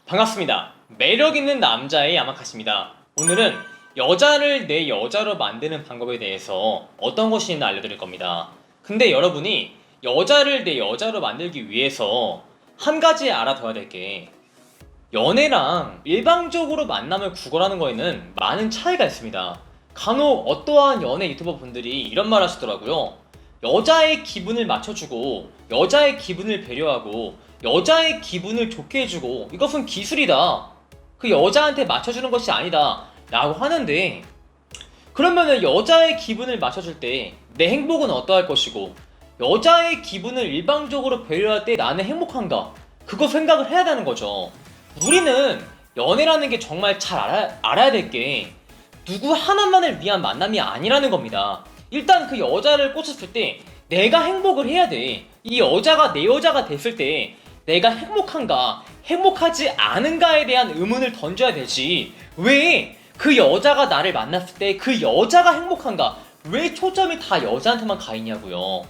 반갑습니다. 매력있는 남자의 야마카시입니다. 오늘은 여자를 내 여자로 만드는 방법에 대해서 어떤 것이 있나 알려드릴 겁니다. 근데 여러분이 여자를 내 여자로 만들기 위해서 한 가지 알아둬야 될 게, 연애랑 일방적으로 만남을 구걸하는 거에는 많은 차이가 있습니다. 간혹 어떠한 연애 유튜버 분들이 이런 말 하시더라고요. 여자의 기분을 맞춰주고 여자의 기분을 배려하고 여자의 기분을 좋게 해주고 이것은 기술이다, 그 여자한테 맞춰주는 것이 아니다 라고 하는데, 그러면은 여자의 기분을 맞춰줄 때 내 행복은 어떠할 것이고 여자의 기분을 일방적으로 배려할 때 나는 행복한가, 그거 생각을 해야 되는 거죠. 우리는 연애라는 게 정말 잘 알아야 될 게 누구 하나만을 위한 만남이 아니라는 겁니다. 일단 그 여자를 꽂혔을 때 내가 행복을 해야 돼. 이 여자가 내 여자가 됐을 때 내가 행복한가, 행복하지 않은가에 대한 의문을 던져야 되지. 왜 그 여자가 나를 만났을 때 그 여자가 행복한가, 왜 초점이 다 여자한테만 가 있냐고요.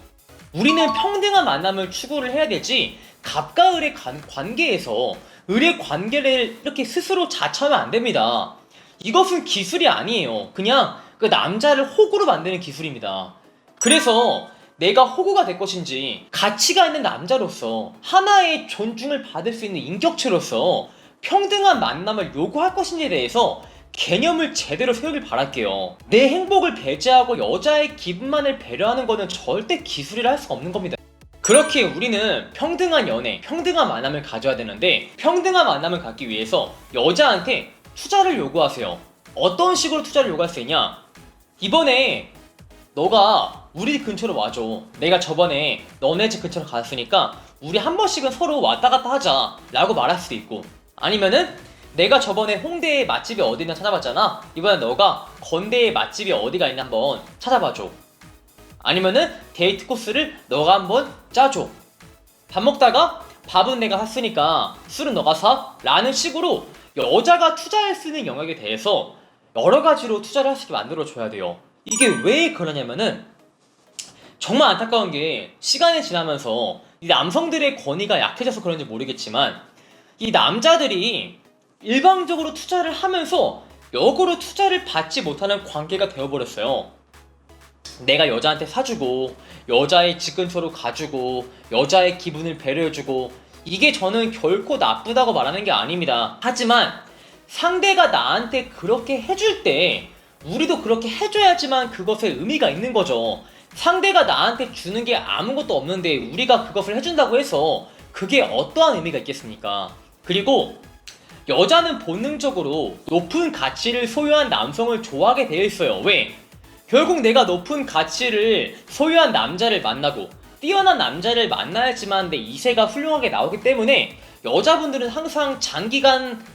우리는 평등한 만남을 추구를 해야 되지, 갑과 을의 관계에서 을의 관계를 이렇게 스스로 자처하면 안 됩니다. 이것은 기술이 아니에요. 그냥 그 남자를 호구로 만드는 기술입니다. 그래서 내가 호구가 될 것인지, 가치가 있는 남자로서 하나의 존중을 받을 수 있는 인격체로서 평등한 만남을 요구할 것인지에 대해서 개념을 제대로 세우길 바랄게요. 내 행복을 배제하고 여자의 기분만을 배려하는 것은 절대 기술이라 할 수가 없는 겁니다. 그렇게 우리는 평등한 연애, 평등한 만남을 가져야 되는데, 평등한 만남을 갖기 위해서 여자한테 투자를 요구하세요. 어떤 식으로 투자를 요구할 수 있냐? 이번에 너가 우리 근처로 와줘. 내가 저번에 너네 집 근처로 갔으니까 우리 한 번씩은 서로 왔다 갔다 하자 라고 말할 수도 있고, 아니면은 내가 저번에 홍대의 맛집이 어디 있나 찾아봤잖아. 이번엔 너가 건대의 맛집이 어디가 있나 한번 찾아봐줘. 아니면은 데이트 코스를 너가 한번 짜줘. 밥 먹다가 밥은 내가 샀으니까 술은 너가 사? 라는 식으로 여자가 투자할 수 있는 영역에 대해서 여러 가지로 투자를 할 수 있게 만들어줘야 돼요. 이게 왜 그러냐면은, 정말 안타까운 게 시간이 지나면서 이 남성들의 권위가 약해져서 그런지 모르겠지만, 이 남자들이 일방적으로 투자를 하면서 역으로 투자를 받지 못하는 관계가 되어버렸어요. 내가 여자한테 사주고 여자의 집 근처로 가주고 여자의 기분을 배려해주고, 이게 저는 결코 나쁘다고 말하는 게 아닙니다. 하지만 상대가 나한테 그렇게 해줄 때 우리도 그렇게 해줘야지만 그것에 의미가 있는 거죠. 상대가 나한테 주는 게 아무것도 없는데 우리가 그것을 해준다고 해서 그게 어떠한 의미가 있겠습니까? 그리고 여자는 본능적으로 높은 가치를 소유한 남성을 좋아하게 되어 있어요. 왜? 결국 내가 높은 가치를 소유한 남자를 만나고 뛰어난 남자를 만나야지만 내 이세가 훌륭하게 나오기 때문에 여자분들은 항상 장기간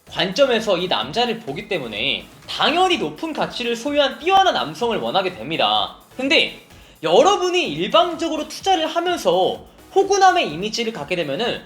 관점에서 이 남자를 보기 때문에 당연히 높은 가치를 소유한 뛰어난 남성을 원하게 됩니다. 근데 여러분이 일방적으로 투자를 하면서 호구남의 이미지를 갖게 되면은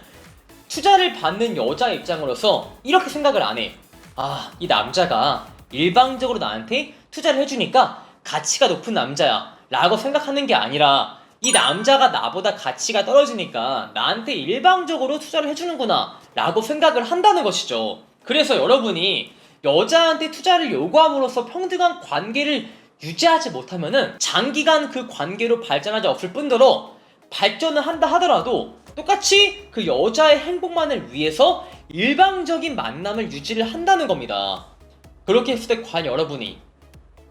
투자를 받는 여자 입장으로서 이렇게 생각을 안 해. 아, 이 남자가 일방적으로 나한테 투자를 해주니까 가치가 높은 남자야 라고 생각하는 게 아니라, 이 남자가 나보다 가치가 떨어지니까 나한테 일방적으로 투자를 해주는구나 라고 생각을 한다는 것이죠. 그래서 여러분이 여자한테 투자를 요구함으로써 평등한 관계를 유지하지 못하면은 장기간 그 관계로 발전하지 없을 뿐더러, 발전을 한다 하더라도 똑같이 그 여자의 행복만을 위해서 일방적인 만남을 유지를 한다는 겁니다. 그렇게 했을 때 과연 여러분이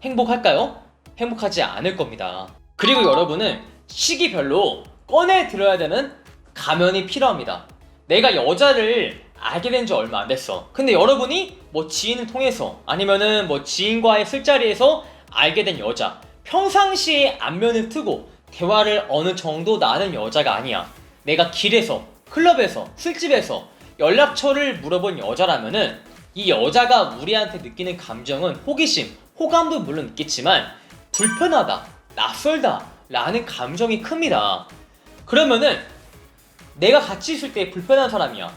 행복할까요? 행복하지 않을 겁니다. 그리고 여러분은 시기별로 꺼내 들어야 되는 가면이 필요합니다. 내가 여자를 알게 된 지 얼마 안 됐어. 근데 여러분이 뭐 지인을 통해서 아니면은 뭐 지인과의 술자리에서 알게 된 여자, 평상시에 안면을 트고 대화를 어느 정도 나눈 여자가 아니야. 내가 길에서, 클럽에서, 술집에서 연락처를 물어본 여자라면은 이 여자가 우리한테 느끼는 감정은 호기심, 호감도 물론 있겠지만 불편하다, 낯설다 라는 감정이 큽니다. 그러면은 내가 같이 있을 때 불편한 사람이야.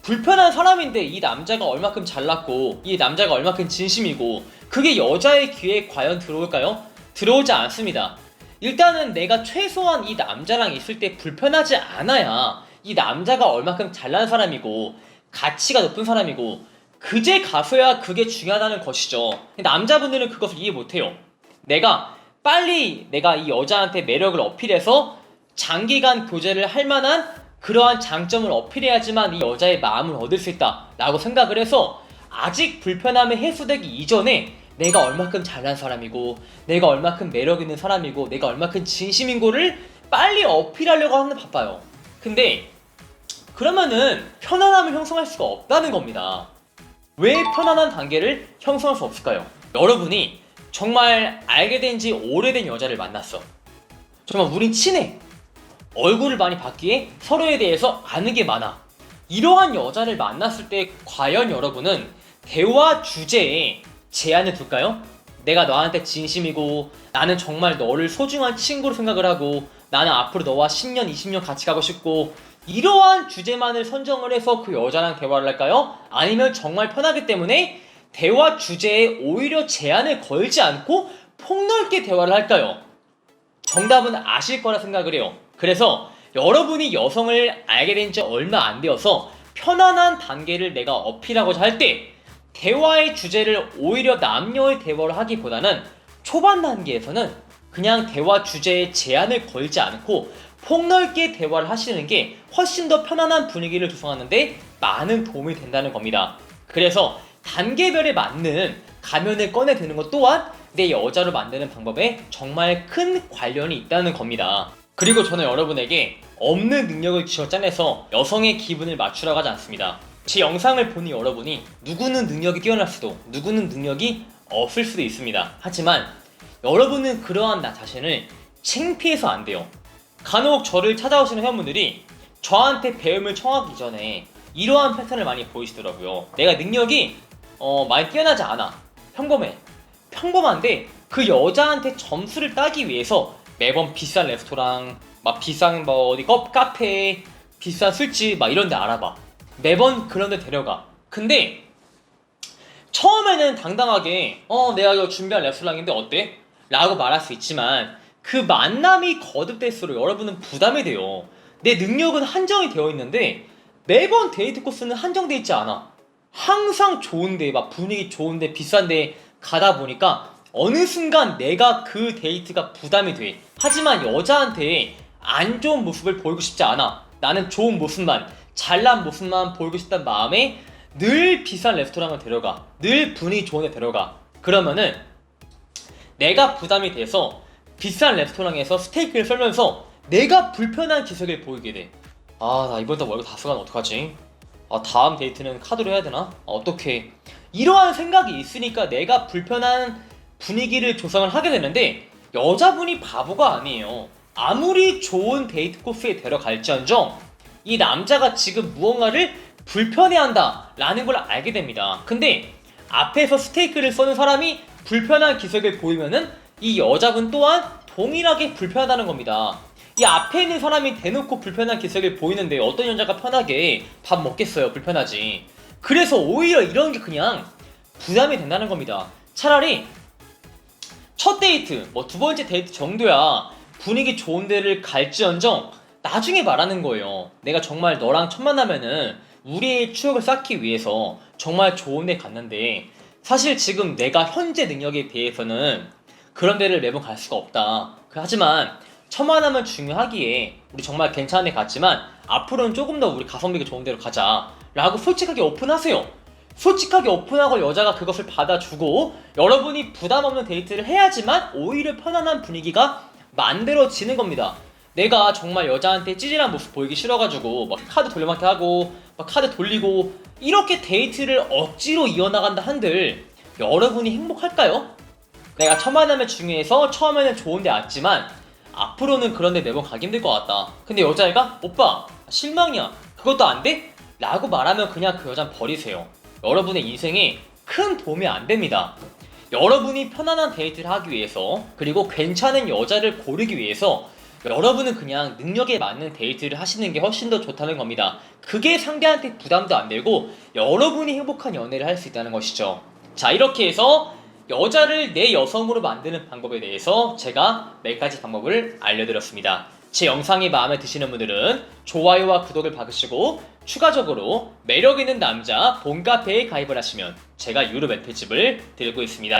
불편한 사람인데 이 남자가 얼마큼 잘났고 이 남자가 얼마큼 진심이고, 그게 여자의 귀에 과연 들어올까요? 들어오지 않습니다. 일단은 내가 최소한 이 남자랑 있을 때 불편하지 않아야 이 남자가 얼마큼 잘난 사람이고 가치가 높은 사람이고 그제 가서야 그게 중요하다는 것이죠. 남자분들은 그것을 이해 못해요. 내가 빨리 내가 이 여자한테 매력을 어필해서 장기간 교제를 할 만한 그러한 장점을 어필해야지만 이 여자의 마음을 얻을 수 있다 라고 생각을 해서 아직 불편함이 해소되기 이전에 내가 얼마큼 잘난 사람이고 내가 얼마큼 매력 있는 사람이고 내가 얼마큼 진심인 거를 빨리 어필하려고 하는 바빠요. 근데 그러면은 편안함을 형성할 수가 없다는 겁니다. 왜 편안한 단계를 형성할 수 없을까요? 여러분이 정말 알게 된 지 오래된 여자를 만났어. 정말 우린 친해. 얼굴을 많이 봤기에 서로에 대해서 아는 게 많아. 이러한 여자를 만났을 때 과연 여러분은 대화 주제에 제한을 둘까요? 내가 너한테 진심이고 나는 정말 너를 소중한 친구로 생각을 하고 나는 앞으로 너와 10년, 20년 같이 가고 싶고 이러한 주제만을 선정을 해서 그 여자랑 대화를 할까요? 아니면 정말 편하기 때문에 대화 주제에 오히려 제한을 걸지 않고 폭넓게 대화를 할까요? 정답은 아실 거라 생각을 해요. 그래서 여러분이 여성을 알게 된 지 얼마 안 되어서 편안한 단계를 내가 어필하고자 할 때 대화의 주제를 오히려 남녀의 대화를 하기보다는 초반 단계에서는 그냥 대화 주제에 제한을 걸지 않고 폭넓게 대화를 하시는 게 훨씬 더 편안한 분위기를 조성하는데 많은 도움이 된다는 겁니다. 그래서 단계별에 맞는 가면을 꺼내드는 것 또한 내 여자로 만드는 방법에 정말 큰 관련이 있다는 겁니다. 그리고 저는 여러분에게 없는 능력을 쥐어짜내서 여성의 기분을 맞추라고 하지 않습니다. 제 영상을 보는 여러분이 누구는 능력이 뛰어날 수도 누구는 능력이 없을 수도 있습니다. 하지만 여러분은 그러한 나 자신을 창피해서 안 돼요. 간혹 저를 찾아오시는 회원분들이 저한테 배움을 청하기 전에 이러한 패턴을 많이 보이시더라고요. 내가 능력이 많이 뛰어나지 않아. 평범한데 그 여자한테 점수를 따기 위해서 매번 비싼 레스토랑, 막 비싼 어디 카페, 비싼 술집 막 이런 데 알아봐. 매번 그런 데 데려가. 근데 처음에는 당당하게 내가 이거 준비한 레스토랑인데 어때? 라고 말할 수 있지만 그 만남이 거듭될수록 여러분은 부담이 돼요. 내 능력은 한정이 되어 있는데 매번 데이트 코스는 한정돼 있지 않아. 항상 좋은데 막 분위기 좋은데 비싼데 가다 보니까 어느 순간 내가 그 데이트가 부담이 돼. 하지만 여자한테 안 좋은 모습을 보이고 싶지 않아. 나는 좋은 모습만, 잘난 모습만 보이고 싶다는 마음에 늘 비싼 레스토랑을 데려가. 늘 분위기 좋은 데 데려가. 그러면은 내가 부담이 돼서 비싼 레스토랑에서 스테이크를 썰면서 내가 불편한 기색을 보이게 돼. 나 이번 달 월급 다 쓰면 어떡하지? 다음 데이트는 카드로 해야 되나? 어떡해. 이러한 생각이 있으니까 내가 불편한 분위기를 조성을 하게 되는데 여자분이 바보가 아니에요. 아무리 좋은 데이트 코스에 데려갈지언정 이 남자가 지금 무언가를 불편해한다 라는 걸 알게 됩니다. 근데 앞에서 스테이크를 써는 사람이 불편한 기색을 보이면은 이 여자분 또한 동일하게 불편하다는 겁니다. 이 앞에 있는 사람이 대놓고 불편한 기색을 보이는데 어떤 여자가 편하게 밥 먹겠어요? 불편하지. 그래서 오히려 이런 게 그냥 부담이 된다는 겁니다. 차라리 첫 데이트, 두 번째 데이트 정도야 분위기 좋은 데를 갈지언정 나중에 말하는 거예요. 내가 정말 너랑 첫 만나면은 우리의 추억을 쌓기 위해서 정말 좋은 데 갔는데 사실 지금 내가 현재 능력에 비해서는 그런 데를 매번 갈 수가 없다. 하지만 첫 만남은 중요하기에 우리 정말 괜찮은 데 갔지만 앞으로는 조금 더 우리 가성비가 좋은 데로 가자 라고 솔직하게 오픈하세요. 솔직하게 오픈하고 여자가 그것을 받아주고 여러분이 부담 없는 데이트를 해야지만 오히려 편안한 분위기가 만들어지는 겁니다. 내가 정말 여자한테 찌질한 모습 보이기 싫어가지고 막 카드 돌려막기 하고 막 카드 돌리고 이렇게 데이트를 억지로 이어나간다 한들 여러분이 행복할까요? 내가 첫 만남에 중요해서 처음에는 좋은데 왔지만 앞으로는 그런데 매번 가기 힘들 것 같다. 근데 여자애가 오빠 실망이야. 그것도 안 돼? 라고 말하면 그냥 그 여자는 버리세요. 여러분의 인생에 큰 도움이 안 됩니다. 여러분이 편안한 데이트를 하기 위해서 그리고 괜찮은 여자를 고르기 위해서 여러분은 그냥 능력에 맞는 데이트를 하시는 게 훨씬 더 좋다는 겁니다. 그게 상대한테 부담도 안 되고 여러분이 행복한 연애를 할 수 있다는 것이죠. 자, 이렇게 해서 여자를 내 여성으로 만드는 방법에 대해서 제가 몇 가지 방법을 알려드렸습니다. 제 영상이 마음에 드시는 분들은 좋아요와 구독을 박으시고 추가적으로 매력있는 남자 봄카페에 가입을 하시면 제가 유료 멘트집을 들고 있습니다.